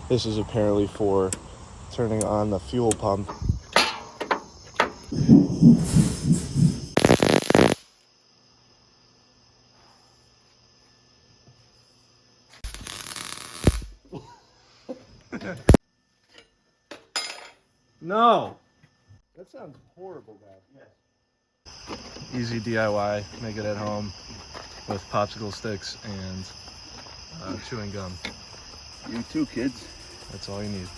This is apparently for turning on the fuel pump. No! That sounds horrible, Dad. Yes. Easy DIY, make it at home with popsicle sticks and chewing gum. You too, kids. That's all you need.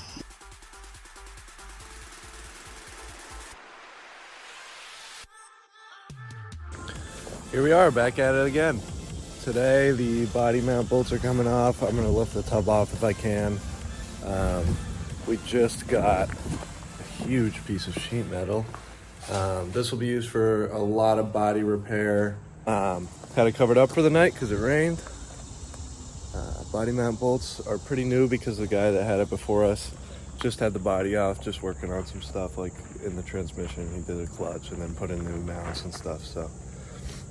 Here we are, back at it again. Today the body mount bolts are coming off. I'm gonna lift the tub off if I can. We just got a huge piece of sheet metal. This will be used for a lot of body repair. Had it covered up for the night because it rained. Body mount bolts are pretty new because the guy that had it before us just had the body off, just working on some stuff like in the transmission. He did a clutch and then put in new mounts and stuff, so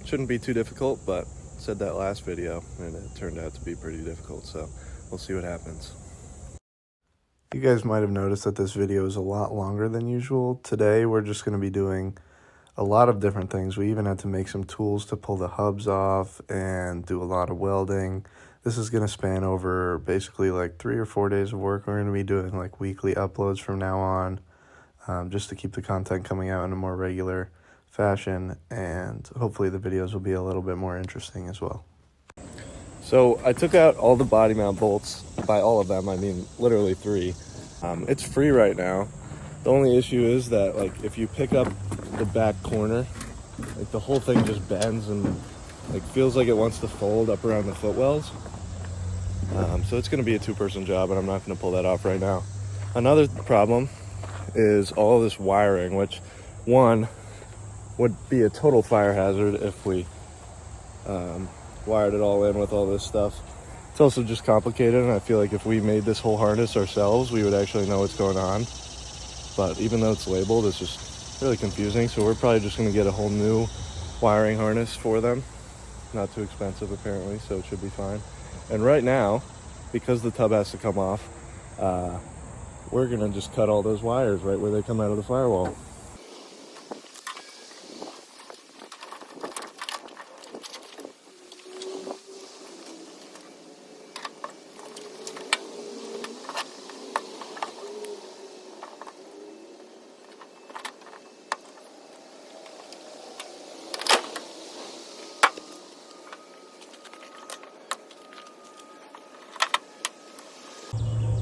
shouldn't be too difficult, but said that last video and it turned out to be pretty difficult, so we'll see what happens. You guys might have noticed that this video is a lot longer than usual. Today we're just going to be doing a lot of different things. We even had to make some tools to pull the hubs off and do a lot of welding. This is going to span over basically like 3 or 4 days of work. We're going to be doing like weekly uploads from now on, just to keep the content coming out in a more regular fashion, and hopefully the videos will be a little bit more interesting as well. So I took out all the body mount bolts. By all of them, I mean literally 3. It's free right now. The only issue is that like if you pick up the back corner, like the whole thing just bends and like feels like it wants to fold up around the footwells. So it's going to be a 2-person job, and I'm not going to pull that off right now. Another problem is all this wiring, which one would be a total fire hazard if we wired it all in with all this stuff. It's also just complicated, and I feel like if we made this whole harness ourselves, we would actually know what's going on. But even though it's labeled, it's just really confusing, so we're probably just going to get a whole new wiring harness for them. Not too expensive apparently, so it should be fine. And right now, because the tub has to come off, we're going to just cut all those wires right where they come out of the firewall.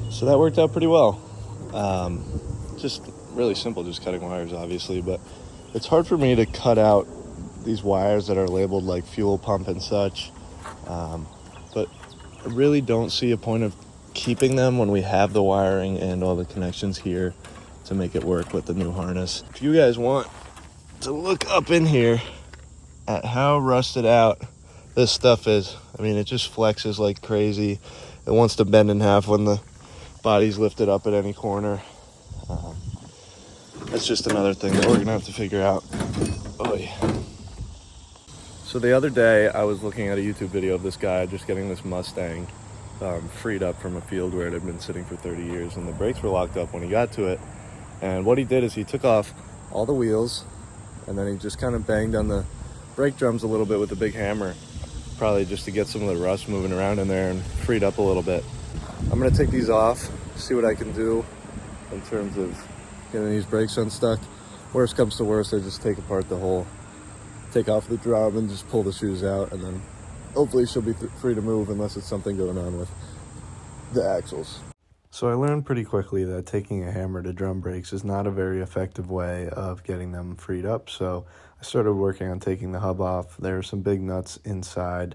So that worked out pretty well. Just really simple, just cutting wires obviously, but it's hard for me to cut out these wires that are labeled like fuel pump and such. But I really don't see a point of keeping them when we have the wiring and all the connections here to make it work with the new harness. If you guys want to look up in here at how rusted out this stuff is, I mean, it just flexes like crazy. It wants to bend in half when the body's lifted up at any corner. That's just another thing that we're gonna have to figure out. Oh yeah. So the other day I was looking at a YouTube video of this guy just getting this Mustang freed up from a field where it had been sitting for 30 years, and the brakes were locked up when he got to it. And what he did is he took off all the wheels, and then he just kind of banged on the brake drums a little bit with a big hammer, probably just to get some of the rust moving around in there and freed up a little bit. I'm gonna take these off, see what I can do in terms of getting these brakes unstuck. Worst comes to worst, I just take apart the whole, take off the drum and just pull the shoes out, and then hopefully she'll be free to move unless it's something going on with the axles. So I learned pretty quickly that taking a hammer to drum brakes is not a very effective way of getting them freed up, so I started working on taking the hub off. There are some big nuts inside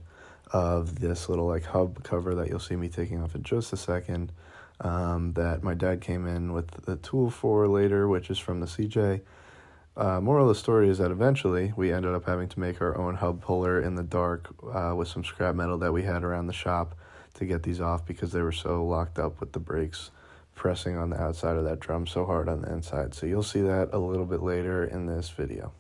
of this little like hub cover that you'll see me taking off in just a second, that my dad came in with the tool for later, which is from the CJ. Moral of the story is that eventually we ended up having to make our own hub puller in the dark with some scrap metal that we had around the shop to get these off because they were so locked up with the brakes pressing on the outside of that drum so hard on the inside. So you'll see that a little bit later in this video.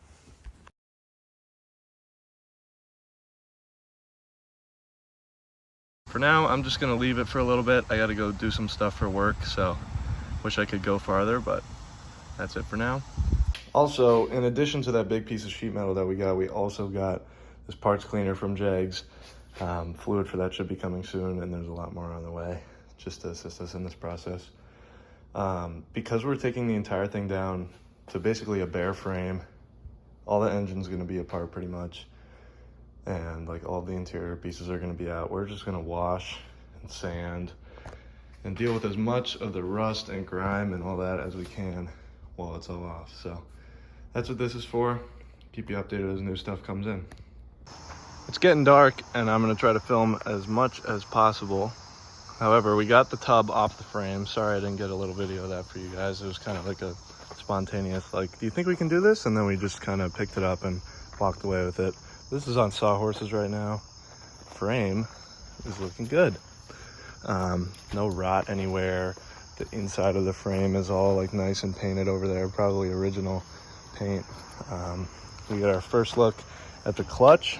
For now, I'm just gonna leave it for a little bit. I gotta go do some stuff for work, so wish I could go farther, but that's it for now. Also, in addition to that big piece of sheet metal that we also got this parts cleaner from Jags. Fluid for that should be coming soon, and there's a lot more on the way just to assist us in this process. Because we're taking the entire thing down to basically a bare frame, all the engine's gonna be apart pretty much, and like all the interior pieces are gonna be out. We're just gonna wash and sand and deal with as much of the rust and grime and all that as we can while it's all off. So that's what this is for. Keep you updated as new stuff comes in. It's getting dark and I'm gonna try to film as much as possible. However, we got the tub off the frame. Sorry I didn't get a little video of that for you guys. It was kind of like a spontaneous, like, do you think we can do this? And then we just kind of picked it up and walked away with it. This is on sawhorses right now. Frame is looking good. No rot anywhere. The inside of the frame is all like nice and painted over there, probably original paint. We got our first look at the clutch,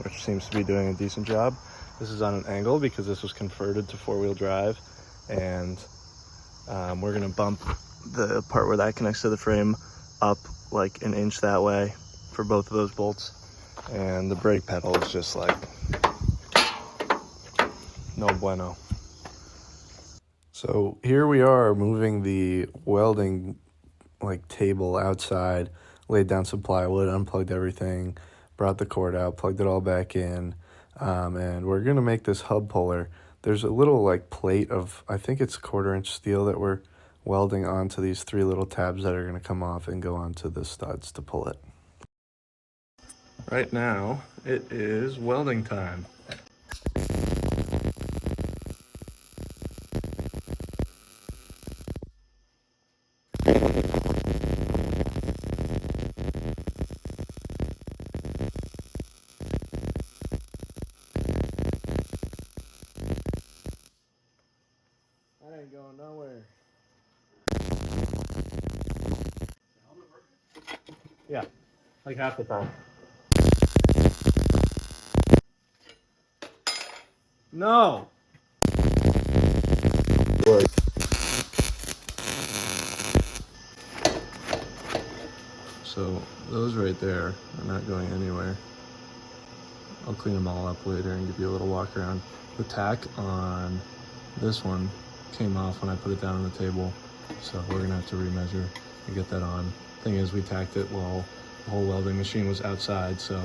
which seems to be doing a decent job. This is on an angle because this was converted to four-wheel drive, and we're gonna bump the part where that connects to the frame up like an inch that way for both of those bolts. And the brake pedal is just like no bueno. So here we are moving the welding like table outside, laid down some plywood, unplugged everything, brought the cord out, plugged it all back in, and we're gonna make this hub puller. There's a little like plate of, I think it's 1/4-inch steel that we're welding onto these 3 little tabs that are gonna come off and go onto the studs to pull it. Right now, it is welding time. That ain't going nowhere. Yeah, like half the time. No! So those right there are not going anywhere. I'll clean them all up later and give you a little walk around. The tack on this one came off when I put it down on the table, so we're gonna have to remeasure and get that on. Thing is, we tacked it while the whole welding machine was outside, so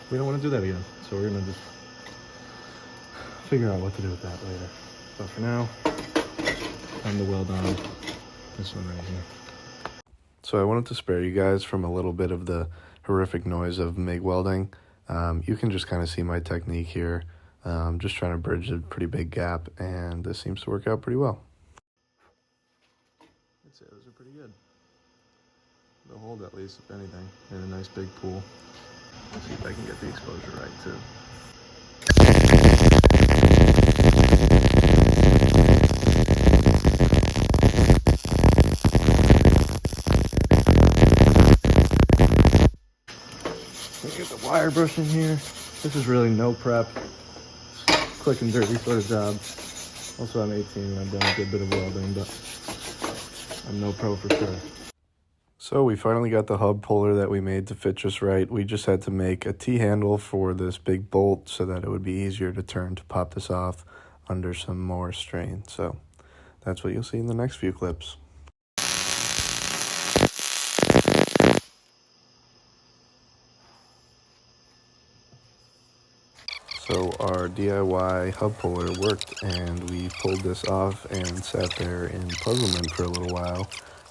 we don't want to do that again. So we're gonna just figure out what to do with that later. But for now, time to weld on this one right here. So I wanted to spare you guys from a little bit of the horrific noise of MIG welding. You can just kind of see my technique here. Just trying to bridge a pretty big gap, and this seems to work out pretty well. I'd say those are pretty good. They'll hold at least, if anything, in a nice big pool. Let's see if I can get the exposure right too. Let's get the wire brush in here. This is really no prep, quick and dirty sort of job. Also, I'm 18 and I've done a good bit of welding, but I'm no pro for sure. So we finally got the hub puller that we made to fit just right. We just had to make a T-handle for this big bolt so that it would be easier to turn to pop this off under some more strain. So that's what you'll see in the next few clips. So our DIY hub puller worked, and we pulled this off and sat there in puzzlement for a little while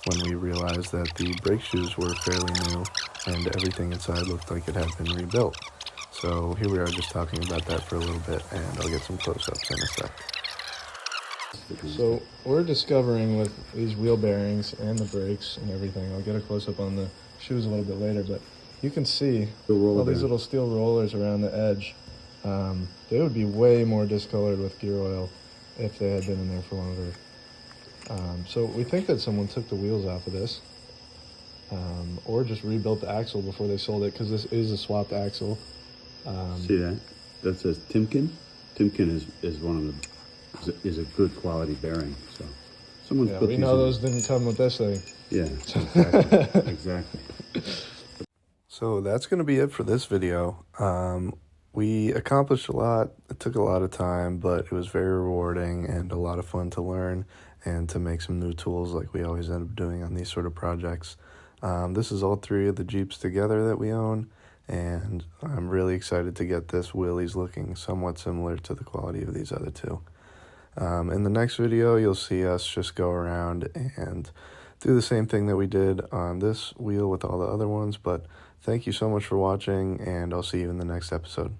when we realized that the brake shoes were fairly new and everything inside looked like it had been rebuilt. So here we are just talking about that for a little bit, and I'll get some close-ups in a sec. So we're discovering with these wheel bearings and the brakes and everything, I'll get a close-up on the shoes a little bit later, but you can see all these little steel rollers around the edge. They would be way more discolored with gear oil if they had been in there for longer. So we think that someone took the wheels off of this, or just rebuilt the axle before they sold it, because this is a swapped axle. See that? That says Timken? Timken is one of the is a good quality bearing. So someone's Yeah, put we these know in. those didn't come with this thing. Yeah, exactly. Exactly. So that's going to be it for this video. We accomplished a lot. It took a lot of time, but it was very rewarding and a lot of fun to learn and to make some new tools like we always end up doing on these sort of projects. This is all three of the Jeeps together that we own, and I'm really excited to get this Willys looking somewhat similar to the quality of these other two. In the next video, you'll see us just go around and do the same thing that we did on this wheel with all the other ones, but thank you so much for watching, and I'll see you in the next episode.